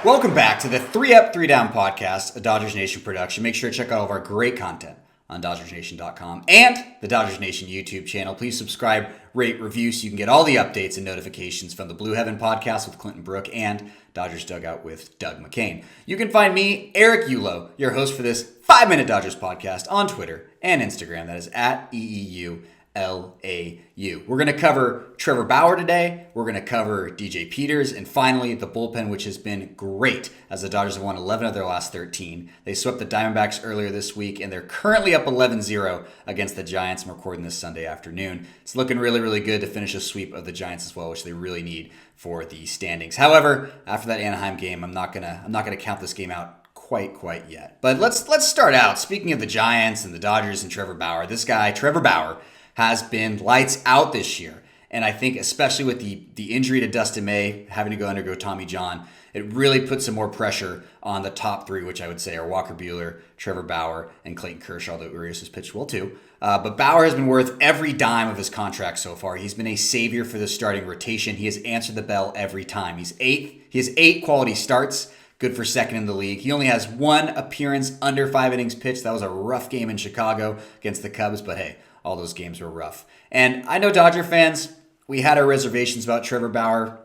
Welcome back to the 3 Up, 3 Down podcast, a Dodgers Nation production. Make sure to check out all of our great content on DodgersNation.com and the Dodgers Nation YouTube channel. Please subscribe, rate, review so you can get all the updates and notifications from the Blue Heaven podcast with Clinton Brook and Dodgers Dugout with Doug McCain. You can find me, Eric Yulo, your host for this 5-Minute Dodgers podcast on Twitter and Instagram. That is at EEULAU. We're going to cover Trevor Bauer today. We're going to cover DJ Peters. And finally, the bullpen, which has been great as the Dodgers have won 11 of their last 13. They swept the Diamondbacks earlier this week, and they're currently up 11-0 against the Giants. I'm recording this Sunday afternoon. It's looking really, really good to finish a sweep of the Giants as well, which they really need for the standings. However, after that Anaheim game, I'm not gonna count this game out quite yet. But let's start out. Speaking of the Giants and the Dodgers and Trevor Bauer, this guy, Trevor Bauer, has been lights out this year. And I think especially with the injury to Dustin May, having to undergo Tommy John, it really puts some more pressure on the top three, which I would say are Walker Buehler, Trevor Bauer, and Clayton Kershaw, although Urias has pitched well too. But Bauer has been worth every dime of his contract so far. He's been a savior for the starting rotation. He has answered the bell every time. He has 8 quality starts. Good for second in the league. He only has 1 appearance under 5 innings pitched. That was a rough game in Chicago against the Cubs, but hey, all those games were rough. And I know Dodger fans, we had our reservations about Trevor Bauer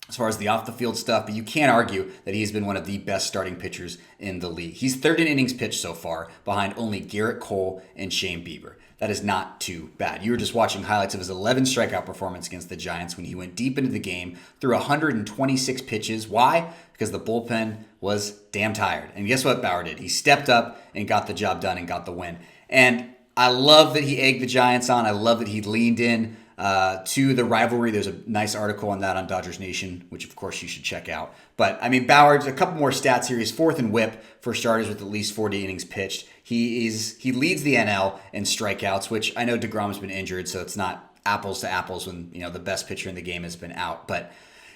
as far as the off-the-field stuff, but you can't argue that he's been one of the best starting pitchers in the league. He's third in innings pitched so far, behind only Garrett Cole and Shane Bieber. That is not too bad. You were just watching highlights of his 11 strikeout performance against the Giants when he went deep into the game, threw 126 pitches. Why? Because the bullpen was damn tired. And guess what Bauer did? He stepped up and got the job done and got the win. And I love that he egged the Giants on. I love that he leaned in to the rivalry. There's a nice article on that on Dodgers Nation, which of course you should check out. But I mean, Bauer's a couple more stats here. He's 4th in WHIP for starters with at least 40 innings pitched. He leads the NL in strikeouts, which I know DeGrom's been injured, so it's not apples to apples when the best pitcher in the game has been out. But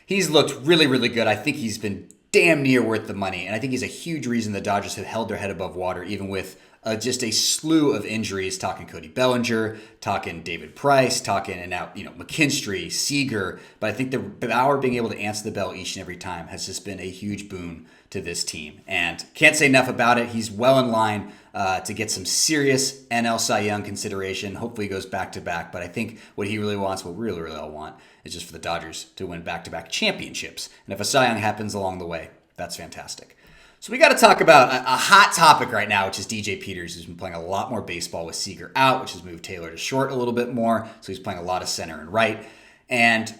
he's looked really, really good. I think he's been damn near worth the money, and I think he's a huge reason the Dodgers have held their head above water, even with just a slew of injuries, talking Cody Bellinger, talking David Price, talking and now, McKinstry, Seager. But I think the Bauer being able to answer the bell each and every time has just been a huge boon to this team. And can't say enough about it. He's well in line to get some serious NL Cy Young consideration. Hopefully he goes back-to-back. But I think what he really wants, what we really all want, is just for the Dodgers to win back-to-back championships. And if a Cy Young happens along the way, that's fantastic. So we got to talk about a hot topic right now, which is DJ Peters, who's been playing a lot more baseball with Seager out, which has moved Taylor to short a little bit more. So he's playing a lot of center and right. And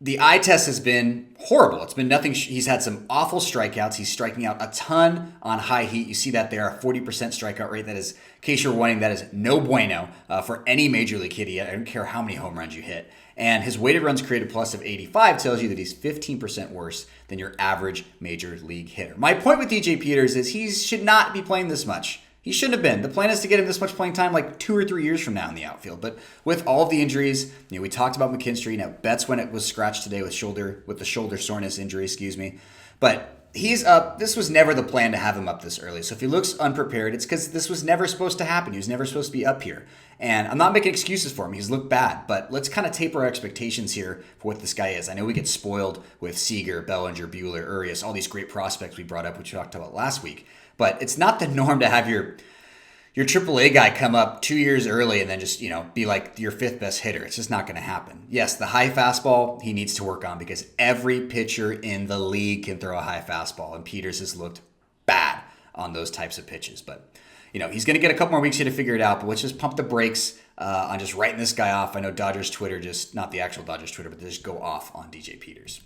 the eye test has been horrible. It's been nothing. He's had some awful strikeouts. He's striking out a ton on high heat. You see that there, a 40% strikeout rate. That is, in case you're wondering, that is no bueno for any major league hitter. I don't care how many home runs you hit. And his weighted runs created plus of 85 tells you that he's 15% worse than your average major league hitter. My point with DJ Peters is he should not be playing this much. He shouldn't have been. The plan is to get him this much playing time like 2 or 3 years from now in the outfield. But with all of the injuries, we talked about McKinstry. Now, Betts when it was scratched today with the shoulder soreness injury, But he's up. This was never the plan to have him up this early. So if he looks unprepared, it's because this was never supposed to happen. He was never supposed to be up here. And I'm not making excuses for him. He's looked bad. But let's kind of taper our expectations here for what this guy is. I know we get spoiled with Seager, Bellinger, Buehler, Urias, all these great prospects we brought up, which we talked about last week. But it's not the norm to have your AAA guy come up 2 years early and then just, be like your 5th best hitter. It's just not going to happen. Yes, the high fastball he needs to work on because every pitcher in the league can throw a high fastball, and Peters has looked bad on those types of pitches. But, he's going to get a couple more weeks here to figure it out, but let's just pump the brakes on just writing this guy off. I know Dodgers Twitter, just not the actual Dodgers Twitter, but they just go off on DJ Peters.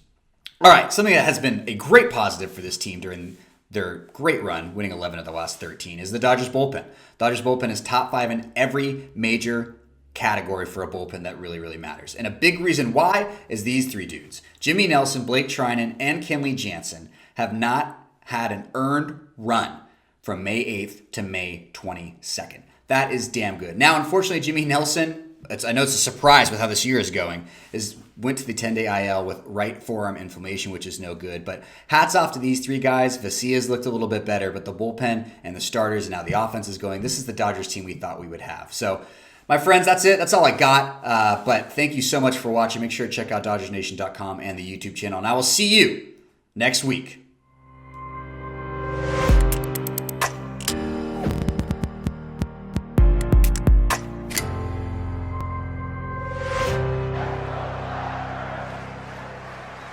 All right, something that has been a great positive for this team during their great run, winning 11 of the last 13, is the Dodgers bullpen. Dodgers bullpen is top 5 in every major category for a bullpen that really, really matters. And a big reason why is these 3 dudes. Jimmy Nelson, Blake Treinen, and Kenley Jansen have not had an earned run from May 8th to May 22nd. That is damn good. Now, unfortunately, Jimmy Nelson, I know it's a surprise with how this year is going, went to the 10-day IL with right forearm inflammation, which is no good. But hats off to these 3 guys. Vicia's looked a little bit better, but the bullpen and the starters and now the offense is going. This is the Dodgers team we thought we would have. So, my friends, that's it. That's all I got. But thank you so much for watching. Make sure to check out DodgersNation.com and the YouTube channel. And I will see you next week.